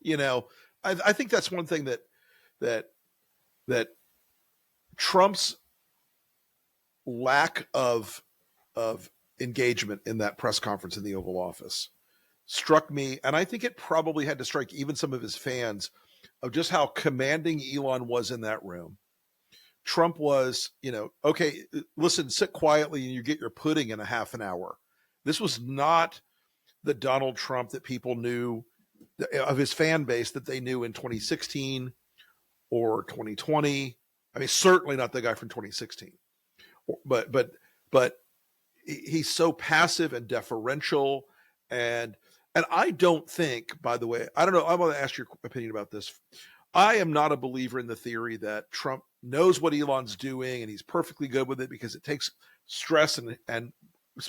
You know, I think that's one thing that that Trump's lack of engagement in that press conference in the Oval Office struck me, and I think it probably had to strike even some of his fans, of just how commanding Elon was in that room. Trump was, okay, listen, sit quietly and you get your pudding in a half an hour. This was not the Donald Trump that people knew, of his fan base, that they knew in 2016 or 2020. I mean, certainly not the guy from 2016. But he's so passive and deferential, and I don't think, by the way, I don't know, I want to ask your opinion about this. I am not a believer in the theory that Trump knows what Elon's doing and he's perfectly good with it because it takes stress and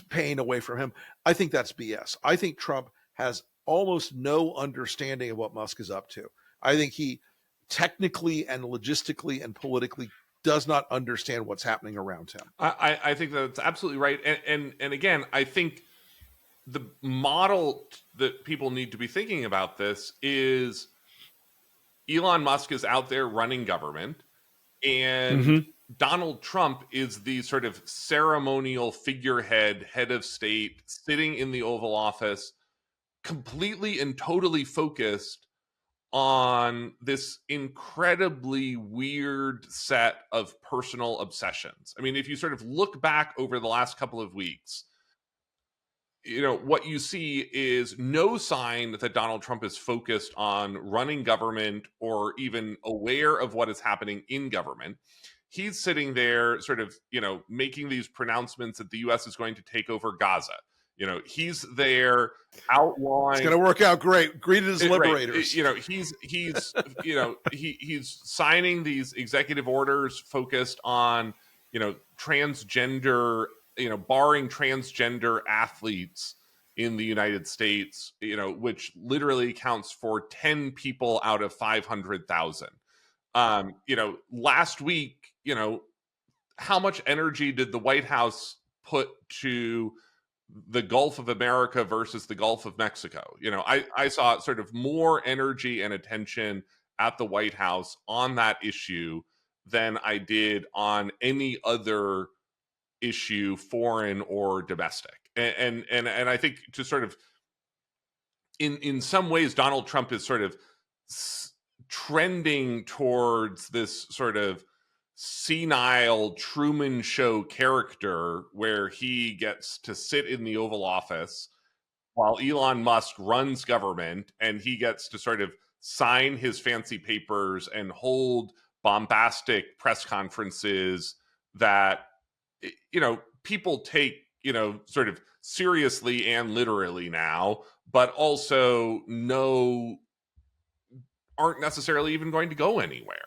pain away from him. I think that's BS. I think Trump has almost no understanding of what Musk is up to. I think he technically and logistically and politically does not understand what's happening around him. I think that's absolutely right. And again, I think the model that people need to be thinking about this is Elon Musk is out there running government, and Donald Trump is the sort of ceremonial figurehead, head of state, sitting in the Oval Office, completely and totally focused on this incredibly weird set of personal obsessions. I mean, if you sort of look back over the last couple of weeks, what you see is no sign that Donald Trump is focused on running government or even aware of what is happening in government. He's sitting there sort of, making these pronouncements that the U.S. is going to take over Gaza. He's there outlining. It's going to work out great. Greeted as liberators. He's signing these executive orders focused on, transgender, barring transgender athletes in the United States, which literally accounts for 10 people out of 500,000. Last week, how much energy did the White House put to the Gulf of America versus the Gulf of Mexico? I saw sort of more energy and attention at the White House on that issue than I did on any other issue, foreign or domestic. And I think, to sort of, in some ways, Donald Trump is sort of trending towards this sort of senile Truman Show character where he gets to sit in the Oval Office while Elon Musk runs government, and he gets to sort of sign his fancy papers and hold bombastic press conferences that, people take, sort of seriously and literally now, but also aren't necessarily even going to go anywhere.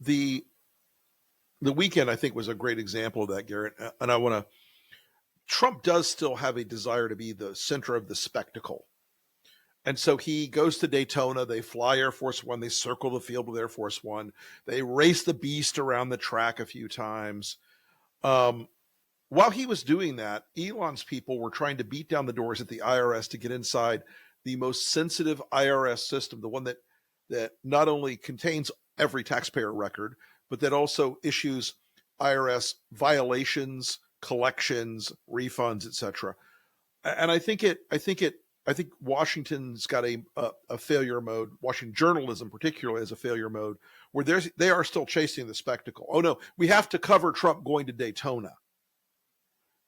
The weekend, I think, was a great example of that, Garrett. And Trump does still have a desire to be the center of the spectacle. And so he goes to Daytona, they fly Air Force One, they circle the field with Air Force One, they race the beast around the track a few times. While he was doing that, Elon's people were trying to beat down the doors at the IRS to get inside the most sensitive IRS system, the one that not only contains every taxpayer record, but that also issues IRS violations, collections, refunds, etc. And I think Washington's got a failure mode. Washington journalism particularly has a failure mode where they are still chasing the spectacle. Oh no, we have to cover Trump going to Daytona.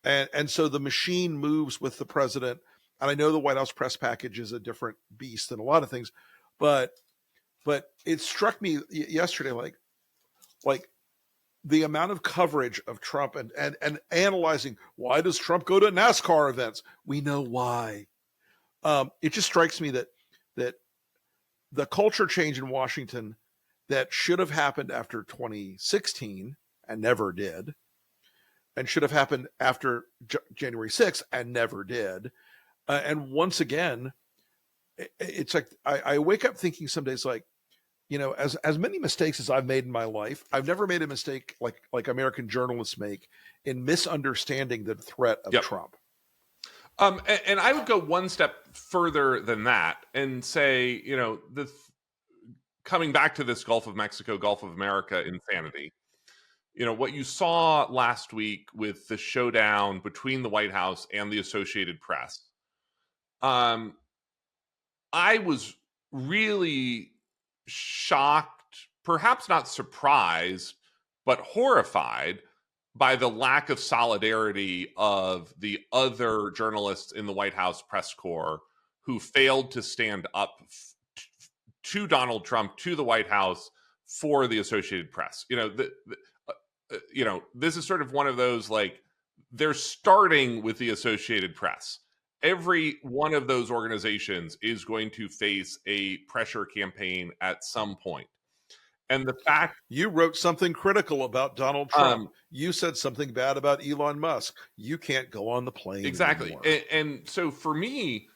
And so the machine moves with the president. And I know the White House press package is a different beast than a lot of things, but it struck me yesterday, like the amount of coverage of Trump and analyzing, why does Trump go to NASCAR events? We know why. It just strikes me that the culture change in Washington that should have happened after 2016 and never did, and should have happened after January 6th and never did. And once again, it's like I wake up thinking some days, like, as many mistakes as I've made in my life, I've never made a mistake like American journalists make in misunderstanding the threat of Trump. And I would go one step further than that and say, coming back to this Gulf of Mexico, Gulf of America insanity, what you saw last week with the showdown between the White House and the Associated Press, um, I was really shocked, perhaps not surprised, but horrified by the lack of solidarity of the other journalists in the White House press corps who failed to stand up to Donald Trump, to the White House, for the Associated Press. This is sort of one of those, like, they're starting with the Associated Press. Every one of those organizations is going to face a pressure campaign at some point. And the fact you wrote something critical about Donald Trump, you said something bad about Elon Musk, you can't go on the plane exactly. anymore. And so for me,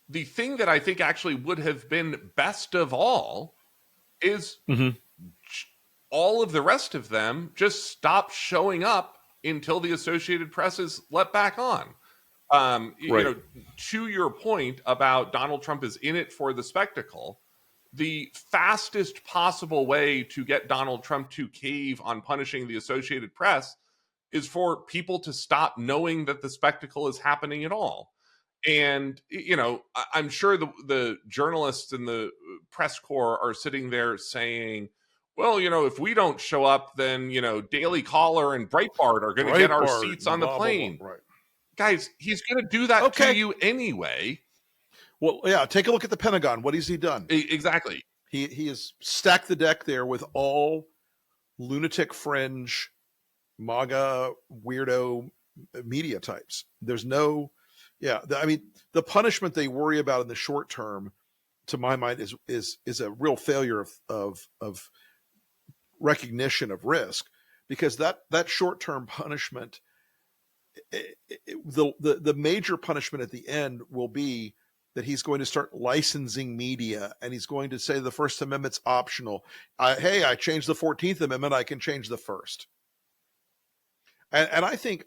the thing that I think actually would have been best of all is all of the rest of them just stop showing up until the Associated Press is let back on. Right. To your point about Donald Trump is in it for the spectacle, the fastest possible way to get Donald Trump to cave on punishing the Associated Press is for people to stop knowing that the spectacle is happening at all. And, I'm sure the journalists in the press corps are sitting there saying, well, if we don't show up, then, Daily Caller and Breitbart are going to get our seats on the plane. Right. Guys, he's going to do that to you anyway. Well, yeah, take a look at the Pentagon. What has he done? Exactly. He has stacked the deck there with all lunatic fringe, MAGA, weirdo media types. There's no, the punishment they worry about in the short term, to my mind, is a real failure of recognition of risk, because that short term punishment, the major punishment at the end will be that he's going to start licensing media, and he's going to say the First Amendment's optional. Hey, I changed the 14th Amendment, I can change the First. And I think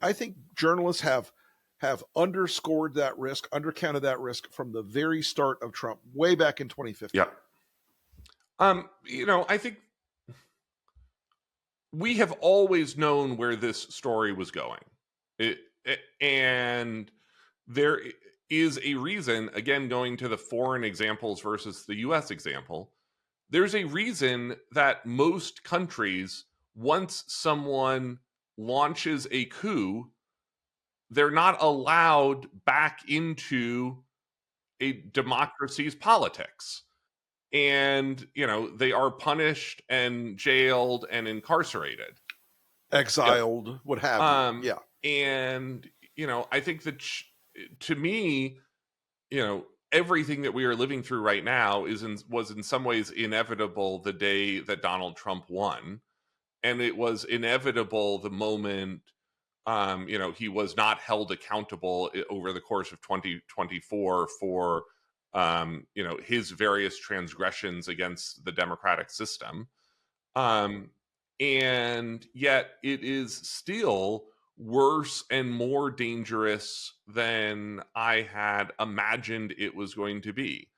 journalists have underscored that risk, undercounted that risk from the very start of Trump, way back in 2015. Yeah. I think we have always known where this story was going. And there is a reason, again, going to the foreign examples versus the US example, there's a reason that most countries, once someone launches a coup, they're not allowed back into a democracy's politics. And, they are punished and jailed and incarcerated. Exiled, what have you. Yeah. And, I think that to me, everything that we are living through right now was in some ways inevitable the day that Donald Trump won. And it was inevitable the moment, he was not held accountable over the course of 2024 for, his various transgressions against the democratic system. And yet it is still worse and more dangerous than I had imagined it was going to be.